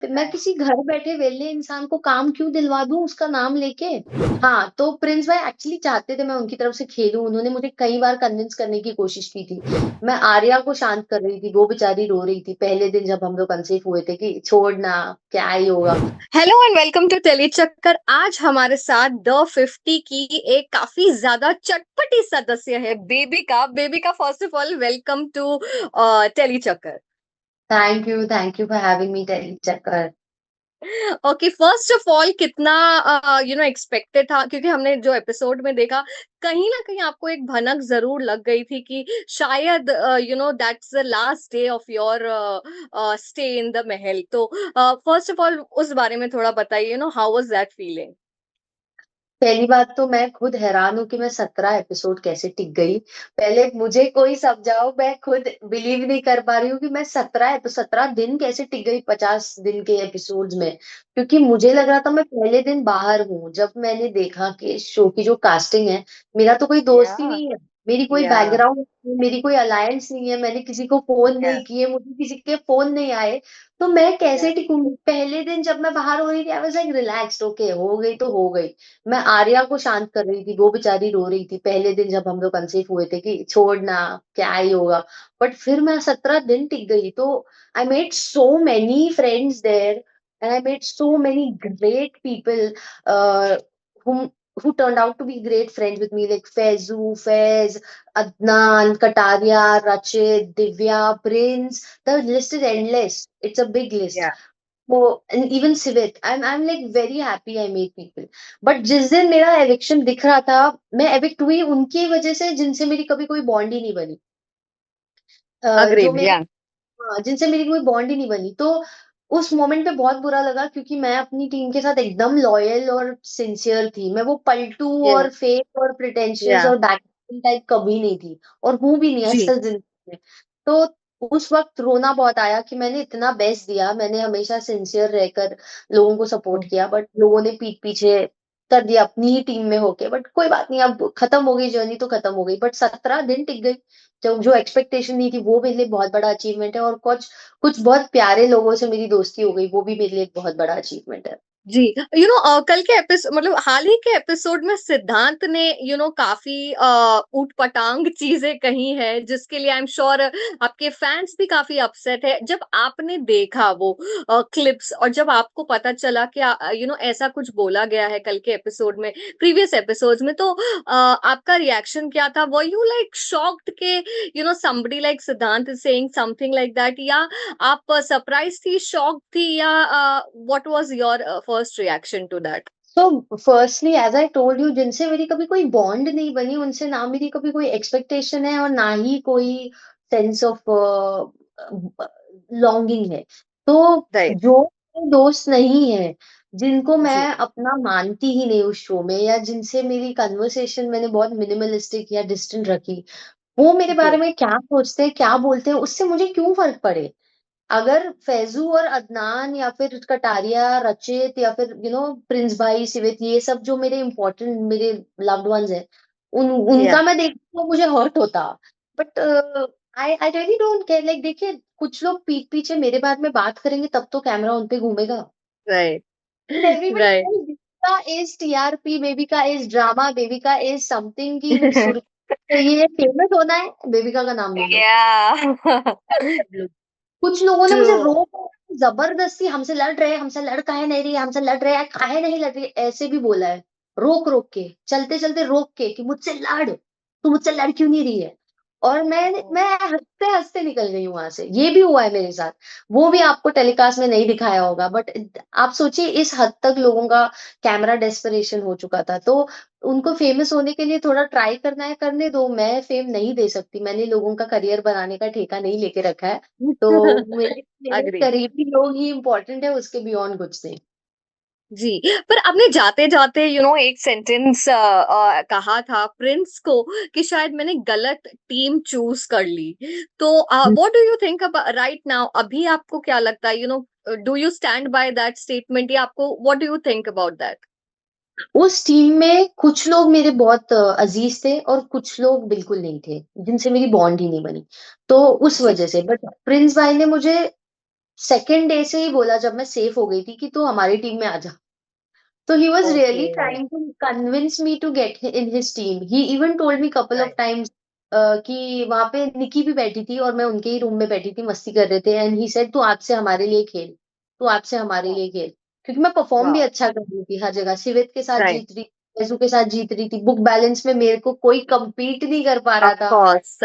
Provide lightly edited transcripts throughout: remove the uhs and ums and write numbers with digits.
मैं किसी घर बैठे वेले इंसान को काम क्यों दिलवा दूं उसका नाम लेके। हाँ, तो प्रिंस भाई एक्चुअली चाहते थे मैं उनकी तरफ से खेलूं, उन्होंने मुझे कई बार कन्विंस करने की कोशिश की थी। मैं आर्या को शांत कर रही थी, वो बेचारी रो रही थी पहले दिन जब हम लोग कंसीव हुए थे कि छोड़ना, क्या ही होगा। Hello and welcome to tele Chakkar. आज हमारे साथ द 50 की एक काफी ज्यादा चटपटी सदस्य है, बेबी का first of all welcome to tele चक्कर। Thank you for having me Tellychakkar. Okay, first of all कितना एक्सपेक्टेड था, क्योंकि हमने जो एपिसोड में देखा कहीं ना कहीं आपको एक भनक जरूर लग गई थी कि शायद that's the last day of your stay in the महल। तो फर्स्ट ऑफ ऑल उस बारे में थोड़ा बताइए, हाउ वाज दैट फीलिंग। पहली बात तो मैं खुद हैरान हूं कि मैं 17 एपिसोड कैसे टिक गई। पहले मुझे कोई समझाओ, मैं खुद बिलीव नहीं कर पा रही हूँ कि मैं 17 दिन कैसे टिक गई 50 दिन के एपिसोड्स में। क्योंकि मुझे लग रहा था मैं पहले दिन बाहर हूँ जब मैंने देखा कि शो की जो कास्टिंग है, मेरा तो कोई या दोस्त ही नहीं है, मेरी कोई या बैकग्राउंड नहीं है, मेरी कोई अलायंस नहीं है, मैंने किसी को फोन नहीं किए, मुझे किसी के फोन नहीं आए। तो मैं कैसे या टिकूंगी? पहले दिन जब मैं बाहर हो रही थी I was like relaxed, okay हो गई तो हो गई। मैं आर्या को शांत कर रही थी, वो बेचारी रो रही थी पहले दिन जब हम लोग कंसीव हुए थे कि छोड़ना, क्या ही होगा। बट फिर मैं 17 दिन टिक गई तो I made so many friends there and I made so many great people whom who turned out to be great friends with me, like Fez, Adnan, Kataria, Rachit, Divya, Prince. The list is endless. It's a big list. या वो and even Civit, I'm like very happy I meet people. But जिस दिन मेरा eviction दिख रहा था, मैं evict हुई उनकी वजह से जिनसे मेरी कभी कोई बॉन्ड ही नहीं बनी। जो अग्रीड मेरे, या हाँ, जिनसे मेरी कोई बॉन्ड ही नहीं बनी। तो उस मोमेंट पे बहुत बुरा लगा क्योंकि मैं अपनी टीम के साथ एकदम लॉयल और सिंसियर थी। मैं वो पलटू या और फेक और प्रिटेंशियस या और बैक टाइप कभी नहीं थी, और हूं भी नहीं जी। असल जिंदगी में। तो उस वक्त रोना बहुत आया कि मैंने इतना बेस्ट दिया, मैंने हमेशा सिंसियर रहकर लोगों को सपोर्ट किया, बट लोगों ने पीठ पीछे कर दिया अपनी ही टीम में होके। बट कोई बात नहीं, अब खत्म हो गई जर्नी तो खत्म हो गई, बट 17 दिन टिक गई। जो जो एक्सपेक्टेशन नहीं थी वो मेरे लिए बहुत बड़ा अचीवमेंट है, और कुछ कुछ बहुत प्यारे लोगों से मेरी दोस्ती हो गई, वो भी मेरे लिए एक बहुत बड़ा अचीवमेंट है। जी, कल के एपिसोड, मतलब हाल ही के एपिसोड में सिद्धांत ने काफी ऊट पटांग चीजें कही है, जिसके लिए आई एम श्योर आपके फैंस भी काफी अपसेट है। जब आपने देखा वो क्लिप्स और जब आपको पता चला कि ऐसा कुछ बोला गया है कल के एपिसोड में, प्रीवियस एपिसोड्स में, तो आपका रिएक्शन क्या था? वर यू लाइक शॉक्ड के somebody like सिद्धांत is saying something like that, या आप सरप्राइज थी, शॉक थी, या what was your first reaction to that? So firstly as I told you, जिनसे मेरी कभी कोई बॉन्ड नहीं बनी उनसे ना मेरी कभी कोई एक्सपेक्टेशन है और ना ही कोई सेंस ऑफ लॉन्गिंग है। तो राइट। जो मेरे दोस्त नहीं है, जिनको मैं जी। अपना मानती ही नहीं उस शो में, या जिनसे मेरी कन्वर्सेशन मैंने बहुत मिनिमलिस्टिक या डिस्टेंट रखी, वो मेरे बारे जी। में क्या सोचते हैं क्या बोलते हैं उससे मुझे क्यों फर्क पड़े। अगर फैजू और अदनान या फिर कटारिया, रचित, या फिर प्रिंस भाई, सिवित, ये सब जो मेरे इंपॉर्टेंट मेरे लव्ड वंस हैं, या उनका मैं देखती तो मुझे हर्ट होता। But I I really don't care. Like देखिए, कुछ लोग पीठ पीछे मेरे बारे में बात करेंगे तब तो कैमरा उन पे घूमेगा। Right. And everybody right. knows baby का इज टीआरपी, बेबी का इज ड्रामा, बेबी का इज समथिंग की सुर्खी चाहिए, फेमस होना है, बेबिका का नाम ले लो। या कुछ लोगों ने ट्रू। मुझे रोक जबरदस्ती, हमसे लड़ रहे, हमसे लड़ काहे नहीं रही, हमसे लड़ रहे, काहे नहीं लड़ रही, ऐसे भी बोला है। रोक रोक के, चलते चलते रोक के कि मुझसे लड़, तू मुझसे लड़ क्यों नहीं रही है। और मैं हंसते हंसते निकल गई हूं वहां से। ये भी हुआ है मेरे साथ। वो भी आपको टेलीकास्ट में नहीं दिखाया होगा, बट आप सोचिए इस हद तक लोगों का कैमरा डेस्परेशन हो चुका था। तो उनको फेमस होने के लिए थोड़ा ट्राई करना है, करने दो, मैं फेम नहीं दे सकती, मैंने लोगों का करियर बनाने का ठेका नहीं लेके रखा है। तो मेरे मेरे अग्री। करीबी लोग ही इम्पोर्टेंट है, उसके बियॉन्ड कुछ नहीं। जी। पर आपने जाते जाते एक सेंटेंस कहा था प्रिंस को कि शायद मैंने गलत टीम चूज कर ली। तो व्हाट डू यू थिंक अब राइट नाउ? अभी आपको क्या लगता है? Do you stand by that statement, या आपको what do you think about that? उस टीम में कुछ लोग मेरे बहुत अजीज थे और कुछ लोग बिल्कुल नहीं थे, जिनसे मेरी बॉन्ड ही नहीं बनी। तो उस जी। वजह से, बट प्रिंस भाई ने मुझे सेकंड डे से ही बोला जब मैं सेफ हो गई थी कि तू हमारी टीम में आ जा। तो he was okay. Really trying to convince me to get in his team. He even told me couple of right. Times कि वहां पे निकी भी बैठी थी और मैं उनके ही रूम में बैठी थी, मस्ती कर रहे थे, एंड ही सेड तू आज से हमारे लिए खेल, तू आज से हमारे लिए खेल। क्योंकि मैं परफॉर्म भी वाओ। अच्छा कर रही थी हर जगह, सिवेत के साथ राइट। जीत रही, पैसू के साथ जीत रही थी, बुक बैलेंस में मेरे को कोई compete नहीं कर पा रहा था।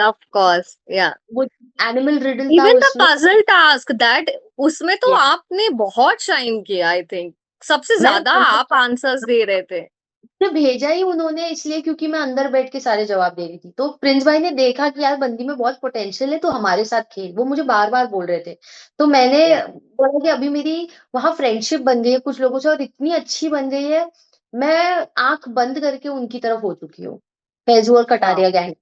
ऑफ कोर्स, या। वो एनिमल रिडल था इवन द उसमें। पजल टास्क दैट, उसमें तो Yes. आपने बहुत शाइन किया, आई थिंक सबसे मैं ज्यादा अंदर आप आंसर्स दे रहे थे। मुझे भेजा ही उन्होंने इसलिए क्योंकि मैं अंदर बैठ के सारे जवाब दे रही थी, तो प्रिंस भाई ने देखा कि यार बंदी में बहुत पोटेंशियल है, तो हमारे साथ खेल, वो मुझे बार बार बोल रहे थे। तो मैंने या। बोला कि अभी मेरी वहां फ्रेंडशिप बन गई है कुछ लोगों से, और इतनी अच्छी बन गई है, मैं आंख बंद करके उनकी तरफ हो चुकी हूँ, फैजू और वाओ। कटारिया गैंग।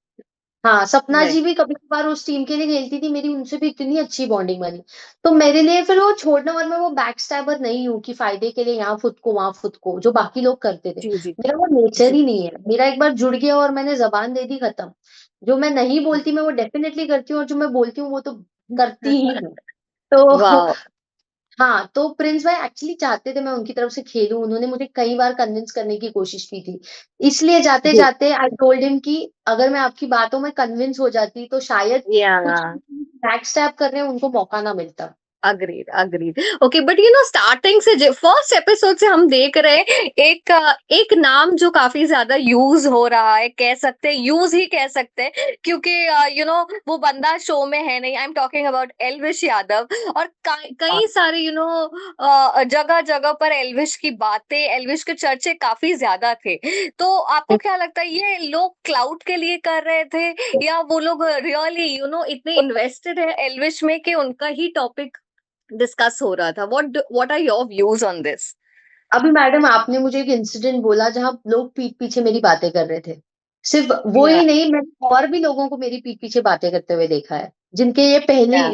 हाँ, सपना जी राइट। भी कभी कभार उस टीम के लिए खेलती थी, मेरी उनसे भी इतनी अच्छी बॉन्डिंग बनी। तो मेरे लिए फिर वो छोड़ना, और मैं वो बैक स्टैबर नहीं हूँ कि फायदे के लिए यहाँ खुद को वहां खुद को, जो बाकी लोग करते थे। जी जी मेरा वो नेचर जी। ही नहीं है, मेरा एक बार जुड़ गया और मैंने जबान दे दी, खत्म। जो मैं नहीं बोलती मैं वो डेफिनेटली करती हूँ, और जो मैं बोलती हूँ वो तो करती ही हूँ। तो वाओ। हाँ, तो प्रिंस भाई एक्चुअली चाहते थे मैं उनकी तरफ से खेलूं, उन्होंने मुझे कई बार कन्विंस करने की कोशिश की थी। इसलिए जाते जी। जाते आई टोल्ड हिम कि अगर मैं आपकी बातों में कन्विंस हो जाती तो शायद या। कुछ बैक स्टैब कर रहे हैं उनको मौका ना मिलता। Agreed agreed. Okay, but starting से फर्स्ट एपिसोड से हम देख रहे हैं एक नाम जो काफी ज्यादा यूज हो रहा है, कह सकते हैं, यूज ही कह सकते हैं, क्योंकि वो बंदा शो में है नहीं। I am talking about Elvish Yadav. और कई सारे जगह जगह पर एल्विश की बातें, एल्विश के चर्चे काफी ज्यादा थे। तो आपको क्या लगता है, ये लोग क्लाउड के लिए कर रहे थे, या वो लोग रियली इतने इन्वेस्टेड है एल्विश में कि उनका ही टॉपिक डिस्कस हो रहा था? What are your views on this? अभी मैडम आपने मुझे एक इंसिडेंट बोला जहां लोग पीठ पीछे मेरी बातें कर रहे थे। सिर्फ वो या। ही नहीं, मैंने और भी लोगों को मेरी पीठ पीछे बातें करते हुए देखा है, जिनके ये पहली या।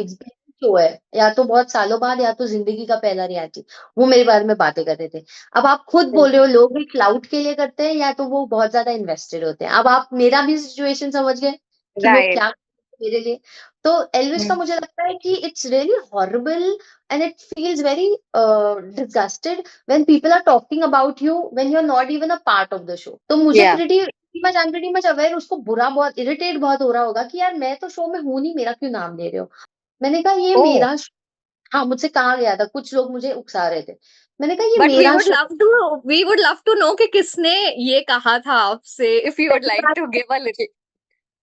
शो है, या तो बहुत सालों बाद, या तो जिंदगी का पहला रियलिटी, वो मेरे बारे में बातें कर रहे थे। अब आप खुद बोल रहे हो लोग भी क्लाउड के लिए करते हैं, या तो वो बहुत ज्यादा इन्वेस्टेड होते हैं। अब आप मेरा भी सिचुएशन समझ गए कि लोग राइट। क्या करते हैं मेरे लिए। तो एल्विश का मुझे लगता है कि it's really horrible, and it feels very disgusted when people are talking about you when you're not even a part of the show। तो मुझे या। pretty much aware, उसको बुरा बहुत इरिटेट बहुत हो रहा होगा कि यार मैं तो शो में हूं नहीं, मेरा क्यों नाम ले रहे हो। मैंने कहा ये ओ, मेरा हाँ, मुझसे कहा गया था, कुछ लोग मुझे उकसा रहे थे। मैंने कहा ये बट मेरा show. We would love to know कि किसने ये कहा था आपसे, if you would like to give a little.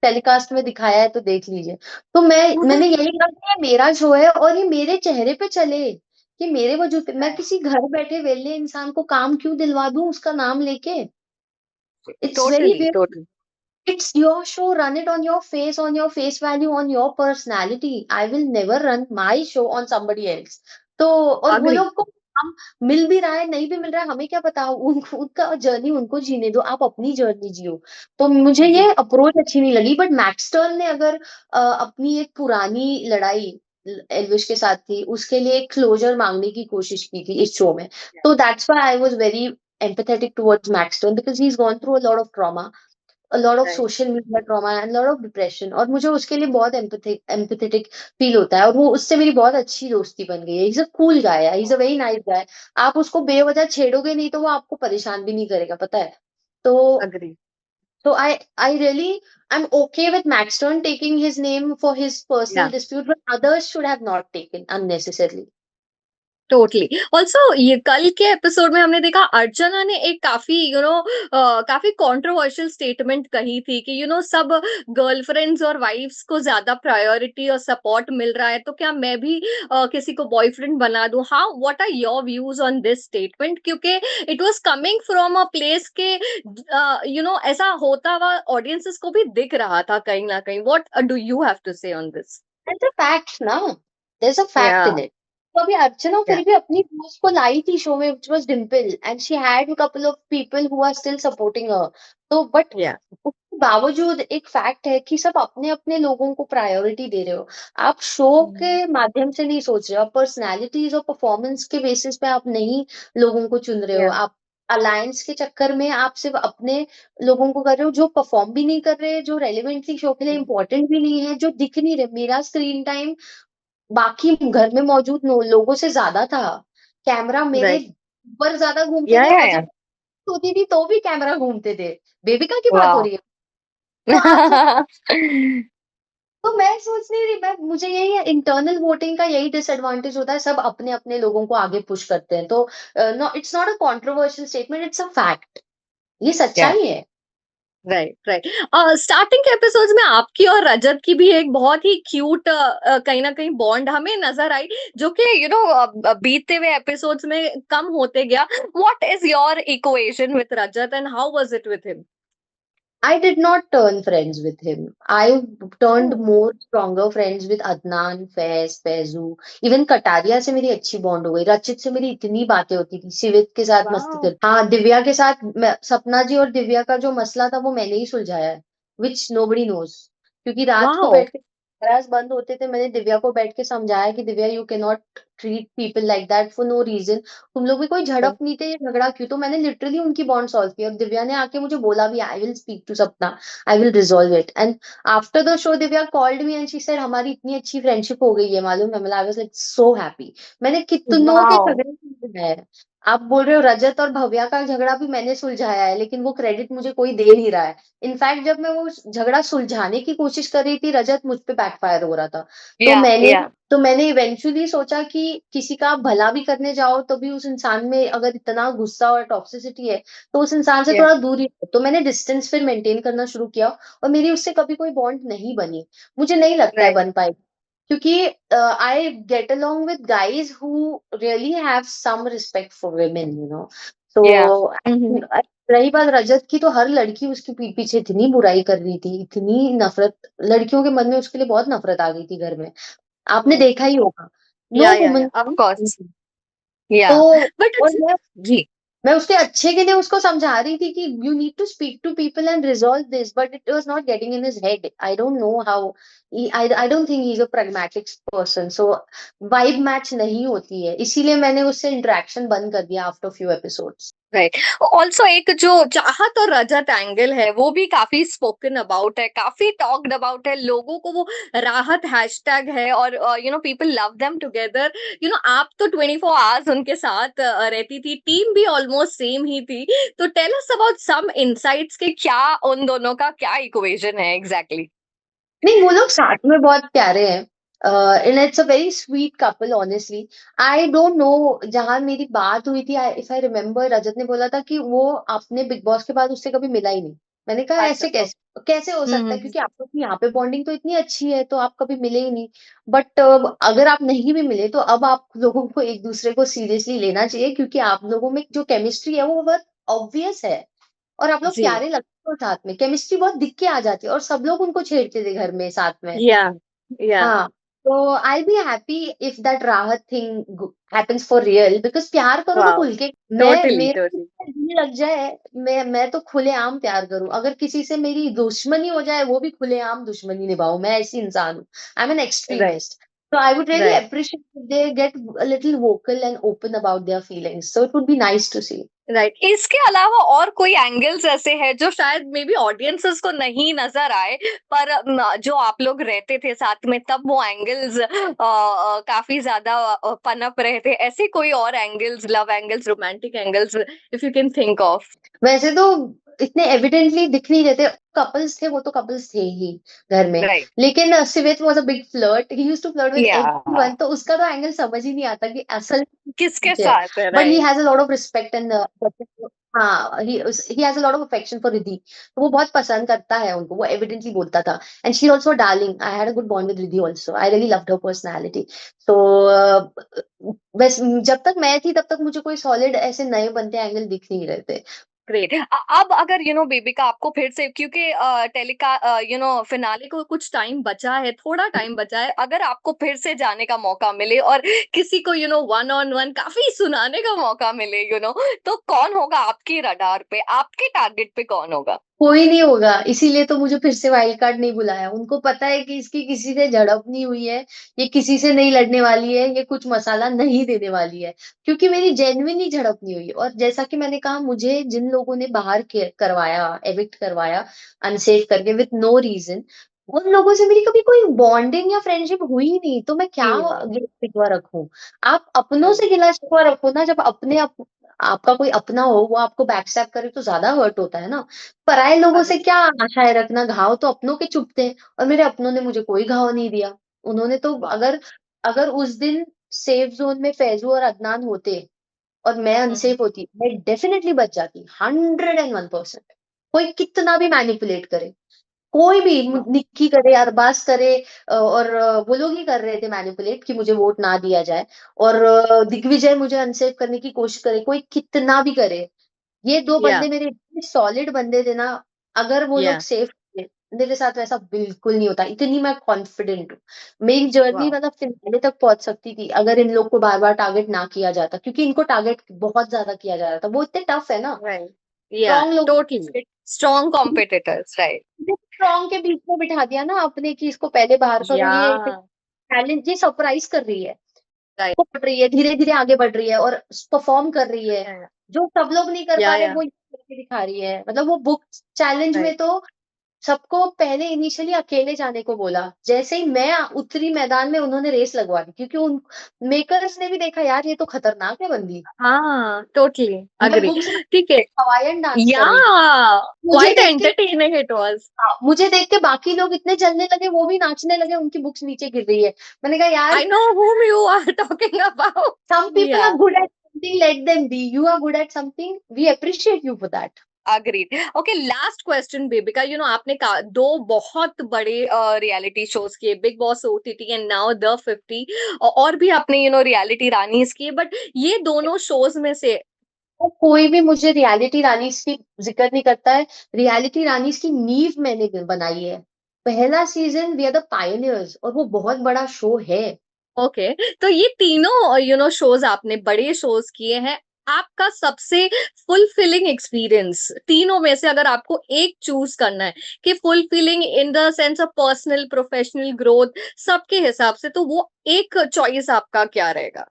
Telecast में दिखाया है तो देख लीजिए। तो मैंने यही कहा कि ये मेरा शो है और ये मेरे चेहरे पे चले, कि मेरे वजूद पे मैं किसी घर बैठे वेले इंसान को काम क्यों दिलवा दूं उसका नाम लेके। It's very, totally totally. it's your show, run it on your face value, on your personality. I will never run my show on somebody else। तो और वो अग्री। लोग को हम मिल भी रहा है नहीं भी मिल रहा है हमें क्या पता, उनका जर्नी उनको जीने दो, आप अपनी जर्नी जियो। तो मुझे जी। ये अप्रोच अच्छी नहीं लगी, बट मैक्सटर्न ने अगर अपनी एक पुरानी लड़ाई एल्विश के साथ थी, उसके लिए एक क्लोजर मांगने की कोशिश की थी इस शो में, तो that's why I was very empathetic towards Maxton because he's gone through a lot of trauma, a lot of right. social media trauma and a lot of depression, और मुझे उसके लिए बहुत empathetic फील होता है, और वो उससे मेरी बहुत अच्छी दोस्ती बन गई है। He's a cool guy है, he's a very nice guy। आप उसको बेवजह छेड़ोगे नहीं तो वो आपको परेशान भी नहीं करेगा, पता है। तो agree. I really I'm okay with Max Stern taking his name for his personal या। dispute, but others should have not taken unnecessarily। Totally. Also ये कल के एपिसोड में हमने देखा, अर्चना ने एक काफी काफी कंट्रोवर्शियल स्टेटमेंट कही थी कि सब गर्लफ्रेंड्स और वाइफ्स को ज्यादा प्रायोरिटी और सपोर्ट मिल रहा है, तो क्या मैं भी किसी को बॉयफ्रेंड बना दूं? How, what are your views on this statement? क्योंकि it was coming from a place के ऐसा होता हुआ ऑडियंसेस को भी दिख रहा था कहीं ना कहीं। What do you have to say on this? There's a fact ना, there's a या। fact in it। तो अभी अर्चना या। फिर भी अपनी दोस्त को लाई थी शो में, which was Dimple, and she had a couple of people who are still supporting her। तो बट या। उसके बावजूद एक फैक्ट है कि सब अपने अपने लोगों को प्रायोरिटी दे रहे हो। आप शो के माध्यम से नहीं सोच रहे हो, आप पर्सनैलिटीज और परफॉर्मेंस के बेसिस पे आप नहीं लोगों को चुन रहे हो। या। आप अलायंस के चक्कर में आप सिर्फ अपने लोगों को कर रहे हो, जो परफॉर्म भी नहीं कर रहे, जो रेलिवेंटली शो के लिए इंपॉर्टेंट भी नहीं है, जो दिख नहीं रहे। मेरा स्क्रीन टाइम बाकी घर में मौजूद लोगों से ज्यादा था। कैमरा मेरे राइट। ऊपर ज्यादा घूमते थे, या और या जब होती थी तो भी कैमरा घूमते थे। बेबिका की बात हो वाह। रही है। तो आप सोच, तो मैं सोच नहीं रही, मैं मुझे यही इंटरनल वोटिंग का यही डिसएडवांटेज होता है, सब अपने अपने लोगों को आगे पुश करते हैं। तो no, it's not a controversial statement, it's a fact. ये या सच्चाई है। Right right. स्टार्टिंग के एपिसोड्स में आपकी और रजत की भी एक बहुत ही क्यूट कहीं ना कहीं बॉन्ड हमें नजर आई, जो कि बीतते हुए एपिसोड्स में कम होते गया। What is your equation with Rajat and how was it with him? I did not turn friends with him. I turned more stronger friends with Adnan, Faiz, Faizu. Even Kataria से मेरी अच्छी बॉन्ड हो गई। रचित से मेरी इतनी बातें होती थी, सिवित के साथ मस्ती वाह। कर, हाँ दिव्या के साथ सपना जी और दिव्या का जो मसला था वो मैंने ही सुलझाया है, विच नोबडी नोज। क्योंकि रात को वाह। बैठ के गैराज बंद होते थे, मैंने दिव्या को बैठ के समझाया कि Divya, you can not treat people like that for no reason. तुम लोग में कोई झड़प नहीं थे, ये झगड़ा क्यों? तो मैंने लिटरली उनकी बॉन्ड सॉल्व की, और दिव्या ने आके मुझे बोला भी, आई विल स्पीक टू सपना, I will resolve it. And after the show Divya called me and she said, हमारी इतनी अच्छी फ्रेंडशिप हो गई है, मालूम है? मतलब I was like so happy. मैंने कितनों के वाह। झगड़े सुलझाए हैं। आप बोल रहे हो रजत और भव्या का झगड़ा भी मैंने सुलझाया है, लेकिन वो क्रेडिट मुझे कोई दे नहीं रहा है। इनफैक्ट जब मैं वो झगड़ा सुलझाने की कोशिश कर रही थी, रजत मुझ पे बैकफायर हो रहा था। तो या मैंने या तो मैंने इवेंचुअली सोचा कि किसी का आप भला भी करने जाओ तो भी उस इंसान में अगर इतना गुस्सा और टॉक्सिसिटी है, तो उस इंसान से या थोड़ा दूर ही रहो। तो मैंने डिस्टेंस फिर मेंटेन करना शुरू किया, और मेरी उससे कभी कोई बॉन्ड नहीं बनी। मुझे नहीं लगता है राइट। बन पाएगी, क्योंकि I get along with guys who really have some respect for women, या तो रही बात रजत की, तो हर लड़की उसकी पीठ पीछे इतनी बुराई कर रही थी, इतनी नफरत, लड़कियों के मन में उसके लिए बहुत नफरत आ गई थी घर में। आपने देखा ही होगा, नो या वुमन। Of course. या तो बट और जी। मैं उसके अच्छे के लिए उसको समझा रही थी कि you need to speak to people and resolve this, but it was not getting in his head. I don't know how, I don't think he is a pragmatic person, so vibe match नहीं होती है, इसीलिए मैंने उससे interaction बंद कर दिया after few episodes. Right. Also एक जो चाहत और रजत एंगल है वो भी काफी स्पोकन अबाउट है, काफी टॉक्ड अबाउट है, लोगों को वो राहत हैशटैग है, और पीपल लव देम टुगेदर। आप तो 24 आवर्स उनके साथ रहती थी, टीम भी ऑलमोस्ट सेम ही थी। तो tell us about some insights के क्या उन दोनों का क्या इक्वेशन है एग्जैक्टली? नहीं, वो लोग साथ में बहुत प्यारे हैं, and it's a very sweet couple honestly. I don't no, जहां मेरी बात हुई थी, इफ आई रिमेम्बर, रजत ने बोला था कि वो अपने बिग बॉस के बाद उससे कभी मिला ही नहीं। मैंने कहा अच्छा। ऐसे कैसे कैसे हो सकता है, हम्म। क्योंकि आप लोग की यहाँ पे बॉन्डिंग तो इतनी अच्छी है, तो आप कभी मिले ही नहीं। बट अगर आप नहीं भी मिले, तो अब आप लोगों को एक दूसरे को सीरियसली लेना चाहिए, क्योंकि आप लोगों में जो केमिस्ट्री है वो बहुत ऑब्वियस है, और आप लोग जी। प्यारे लगते हो साथ में, केमिस्ट्री बहुत दिख के आ जाती है, और सब लोग उनको छेड़ते थे घर में साथ में। या या हाँ, तो आई बी हैप्पी इफ दैट राहत thing happens for real, because प्यार करो तो वाओ। खुल के। मैं टोटली मेरा टोटली। जी लग जाए, मैं तो खुलेआम प्यार करूं, अगर किसी से मेरी दुश्मनी हो जाए वो भी खुलेआम दुश्मनी निभाऊं, मैं ऐसी इंसान हूँ। I am an right extremist. So I would really right. appreciate if they get a little vocal and open about their feelings. So it would be nice to see. Right. इसके अलावा और कोई एंगल्स ऐसे हैं जो शायद may be audiences को नहीं नजर आए, पर जो आप लोग रहते थे साथ में तब वो एंगल्स काफी ज्यादा पनप रहे थे, ऐसे कोई और angles, love angles, romantic angles, if you can think of? वैसे तो इतने एविडेंटली दिख नहीं रहे थे, कपल्स थे वो तो कपल्स थे ही घर में। राइट। लेकिन सिवेत was a big flirt, he used to flirt with या एवरीवन, तो उसका तो एंगल समझ ही नहीं आता कि असल किसके है। साथ है? But he right. Has a lot of respect and हाँ, he has a lot of affection for Riddhi, तो वो बहुत पसंद करता है उनको, वो एविडेंटली बोलता था। And she also darling, I had a good bond with Riddhi also, I really loved her personality. तो बस जब तक मैं थी तब तक मुझे कोई सॉलिड ऐसे नए बनते एंगल दिख नहीं रहे थे। ग्रेट। अब अगर बेबिका आपको फिर से, क्योंकि टेलिका फिनाले को कुछ टाइम बचा है, थोड़ा टाइम बचा है, अगर आपको फिर से जाने का मौका मिले और किसी को वन ऑन वन काफी सुनाने का मौका मिले, तो कौन होगा आपके रडार पे, आपके टारगेट पे कौन होगा? कोई नहीं होगा, इसीलिए तो मुझे फिर से वाइल्ड कार्ड नहीं बुलाया। उनको पता है कि इसकी किसी से झड़प नहीं हुई है, ये किसी से नहीं लड़ने वाली है, ये कुछ मसाला नहीं देने वाली है, क्योंकि मेरी जेन्युइन ही झड़प नहीं हुई। और जैसा कि मैंने कहा, मुझे जिन लोगों ने बाहर करवाया, एविक्ट करवाया अनसेफ करके विथ नो रीजन, उन लोगों से मेरी कभी कोई बॉन्डिंग या फ्रेंडशिप हुई ही नहीं, तो मैं क्या जी, गिला शिकवा रखूं। आप अपनों राइट, से गिला शिकवा रखो ना, जब आपका कोई अपना हो वो आपको बैकस्टैब करे तो ज्यादा हर्ट होता है ना। पराये लोगों से अग्री, क्या आशाएं रखना, घाव तो अपनों के चुभते हैं, और मेरे अपनों ने मुझे कोई घाव नहीं दिया। उन्होंने तो, वाह! अगर अगर उस दिन सेफ जोन में फैजू और अदनान होते और मैं हुँ, हुँ, अनसेफ होती, मैं डेफिनेटली बच जाती, 101%। कोई कितना भी मैनिपुलेट करे, कोई भी वाह! निक्की करे, अरबाज करे, और वो लोग ही कर रहे थे मैनिपुलेट कि मुझे वोट ना दिया जाए, और दिग्विजय मुझे अनसेफ करने की कोशिश करे, कोई कितना भी करे। ये दो या, बंदे मेरे इतने सॉलिड बंदे थे ना, अगर वो लोग या, सेफ थे, मेरे साथ वैसा बिल्कुल नहीं होता, इतनी मैं कॉन्फिडेंट हूँ। मेरी जर्नी वाह! मतलब फिनाले तक पहुंच सकती थी अगर इन लोग को बार बार टारगेट ना किया जाता, क्योंकि इनको टारगेट बहुत ज्यादा किया जा रहा था, वो इतने टफ है ना, राइट, या, स्ट्रॉन्ग लोग। Totally, strong competitors, right, strong के बीच में बिठा दिया ना आपने कि इसको पहले बाहर करो, या, ये टैलेंट, ये सरप्राइज कर रही है, राइट, वो बढ़ रही है, धीरे धीरे आगे बढ़ रही है और परफॉर्म कर रही है, जो सब लोग नहीं कर पा रहे या, वो ये करके दिखा रही है। मतलब वो बुक चैलेंज में राइट, तो सबको पहले इनिशियली अकेले जाने को बोला, जैसे ही मैं उतरी मैदान में उन्होंने रेस लगवा दी, क्योंकि उन मेकर्स ने भी देखा यार ये तो खतरनाक है बंदी, हाँ, टोटली, मैं एग्री, बुक्स ठीक है, हवाईयन डांस या, कर रही थी। मुझे क्वाइट देख के एंटरटेनिंग इट वाज़, मुझे देख के बाकी लोग इतने चलने लगे, वो भी नाचने लगे, उनकी बुक्स नीचे गिर रही है। मैंने कहा यार, I know whom you are talking about, some people are yeah. good at something, let them be. You are good at something, we appreciate you for that. Agreed. Okay, last question बेबिका, आपने दो बहुत बड़े reality shows किए, big boss OTT and now the 50, और भी आपने reality Rani's किए, but ये दोनों शोज में से, और कोई भी मुझे रियलिटी रानीज की जिक्र नहीं करता है। रियलिटी रानीज की नींव मैंने बनाई है, पहला season we are the pioneers, और वो बहुत बड़ा शो है। ओके, तो ये तीनों शोज आपने बड़े शोज किए हैं, आपका सबसे फुलफिलिंग एक्सपीरियंस तीनों में से अगर आपको एक चूज करना है, कि fulfilling in the sense of personal professional growth सबके हिसाब से, तो वो एक चॉइस आपका क्या रहेगा?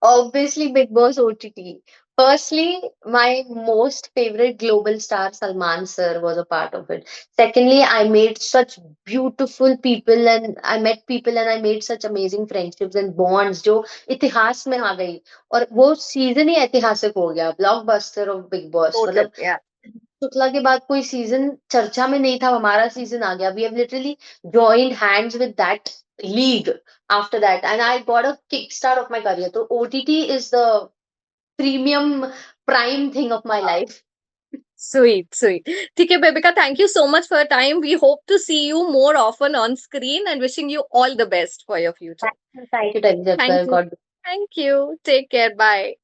Obviously, Big Boss OTT. Firstly, my most favorite global star, Salman sir, was a part of it. Secondly, I made such beautiful people and I met people and I made such amazing friendships and bonds जो इतिहास में आ गई, और वो season ही ऐतिहासिक हो गया, blockbuster of big boss. Total, मतलब या, शुक्ला के बाद कोई सीजन चर्चा में नहीं था, हमारा सीजन आ गया, we have literally joined hands with that league after that, and I got a kickstart of my career. So OTT is the premium prime thing of my life. Sweet, sweet, ठीक है Bebika, thank you so much for time, we hope to see you more often on screen and wishing you all the best for your future. Thank you, Thank you, thank Jaggar. You, God thank you, take care, bye.